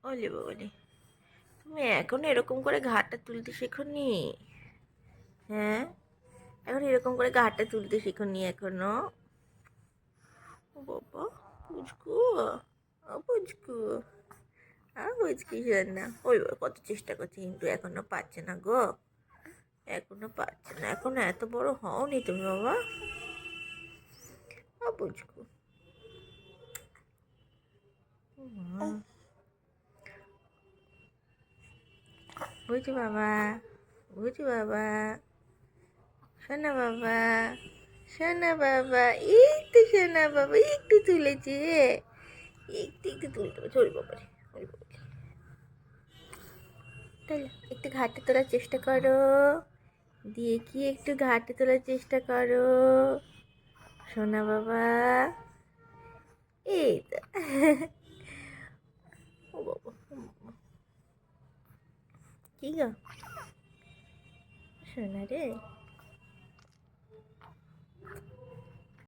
ওলে বাবালে, তুমি এখন এরকম করে ঘাটটা তুলতে শেখোনি? হ্যাঁ, এখন এরকম করে ঘাটটা তুলতে শেখোনি এখনো? ও বাবা, পুচকু, ও পুচকু, পুচকি না, ওই বাবা কত চেষ্টা করছে কিন্তু এখনো পাচ্ছে না গো, এখনো পাচ্ছে না। এখনো এত বড় হওনি তুমি বাবা। ও পুচকু, বুঝি বাবা, বুঝি বাবা, শোনা বাবা, শোনা বাবা, একটু শোনা বাবা, একটু তুলেছে, একটু একটু তুলতে পারছে। ওরে বাবা রে, ওরে বাবা রে। তাহলে একটু ঘাটে তোলার চেষ্টা করো, দিয়ে কি একটু ঘাটে তোলার চেষ্টা করো, শোনা বাবা। এই তো। ও বাবা, কি গো, শোনা রে।